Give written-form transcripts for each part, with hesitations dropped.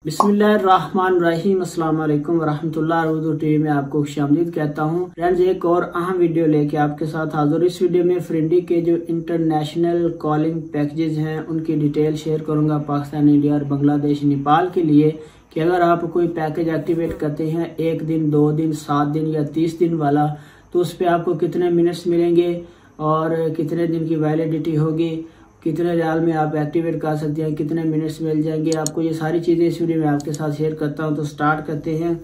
बिस्मिल्लाहिर्रहमानिर्रहीम अस्सलाम वालेकुम वरहमतुल्लाहि उर्दू टीवी में आपको खुशामदीद कहता हूँ। फ्रेंड्स, एक और अहम वीडियो लेके आपके साथ हाजिर। इस वीडियो में फ्रेंडी के जो इंटरनेशनल कॉलिंग पैकेजेस हैं उनकी डिटेल शेयर करूंगा पाकिस्तान, इंडिया और बांग्लादेश, नेपाल के लिए कि अगर आप कोई पैकेज एक्टिवेट करते हैं 1 दिन, 2 दिन, 7 दिन या 30 दिन वाला, तो उस पर आपको कितने मिनट्स मिलेंगे और कितने दिन की वैलिडिटी होगी, कितने रियाल में आप एक्टिवेट कर सकते हैं, कितने मिनट्स मिल जाएंगे आपको, ये सारी चीज़ें इस वीडियो में आपके साथ शेयर करता हूं। तो स्टार्ट करते हैं।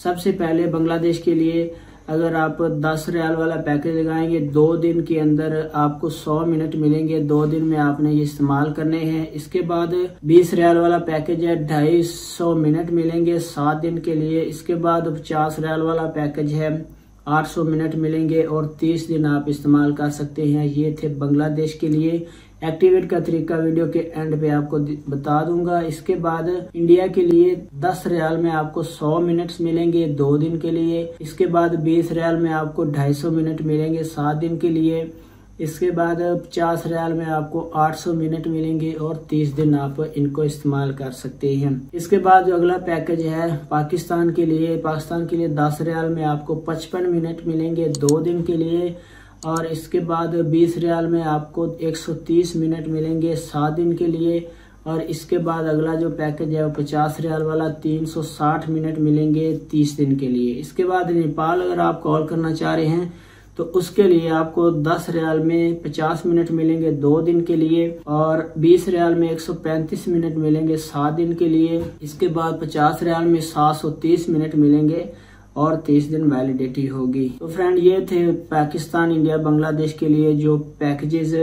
सबसे पहले बांग्लादेश के लिए अगर आप 10 रियाल वाला पैकेज लगाएंगे 2 दिन के अंदर आपको 100 मिनट मिलेंगे। 2 दिन में आपने ये इस्तेमाल करने हैं। इसके बाद 20 रियाल वाला पैकेज है, 250 मिनट मिलेंगे 7 दिन के लिए। इसके बाद 50 रियाल वाला पैकेज है, 800 मिनट मिलेंगे और 30 दिन आप इस्तेमाल कर सकते हैं। ये थे बांग्लादेश के लिए। एक्टिवेट का तरीका वीडियो के एंड पे आपको बता दूंगा। इसके बाद इंडिया के लिए 10 रियाल में आपको 100 मिनट्स मिलेंगे 2 दिन के लिए। इसके बाद 20 रियाल में आपको 250 मिनट मिलेंगे 7 दिन के लिए। इसके बाद 50 रियाल में आपको 800 मिनट मिलेंगे और 30 दिन आप इनको इस्तेमाल कर सकते हैं। इसके बाद जो अगला पैकेज है पाकिस्तान के लिए 10 रियाल में आपको 55 मिनट मिलेंगे 2 दिन के लिए। और इसके बाद 20 रियाल में आपको 130 मिनट मिलेंगे 7 दिन के लिए। और इसके बाद अगला जो पैकेज है वो 50 रियाल वाला 360 मिनट मिलेंगे 30 दिन के लिए। इसके बाद नेपाल अगर आप कॉल करना चाह रहे हैं तो उसके लिए आपको 10 रियाल में 50 मिनट मिलेंगे 2 दिन के लिए और 20 रियाल में 135 मिनट मिलेंगे 7 दिन के लिए। इसके बाद 50 रियाल में 730 मिनट मिलेंगे और 30 दिन वैलिडिटी होगी। तो फ्रेंड, ये थे पाकिस्तान, इंडिया, बांग्लादेश के लिए जो पैकेजेस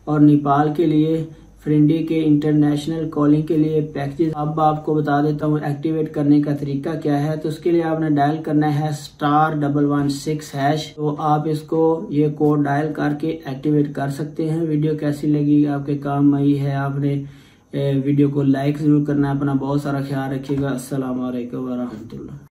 और नेपाल के लिए फ्रेंडी के इंटरनेशनल कॉलिंग के लिए पैकेजेस। अब आपको बता देता हूँ एक्टिवेट करने का तरीका क्या है। तो उसके लिए आपने डायल करना है *116#। तो आप इसको ये कोड डायल करके एक्टिवेट कर सकते हैं। वीडियो कैसी लगी, आपके काम आई है, आपने वीडियो को लाइक जरूर करना है। अपना बहुत सारा ख्याल रखिएगा। अस्सलाम वालेकुम वरहमतुल्लाह।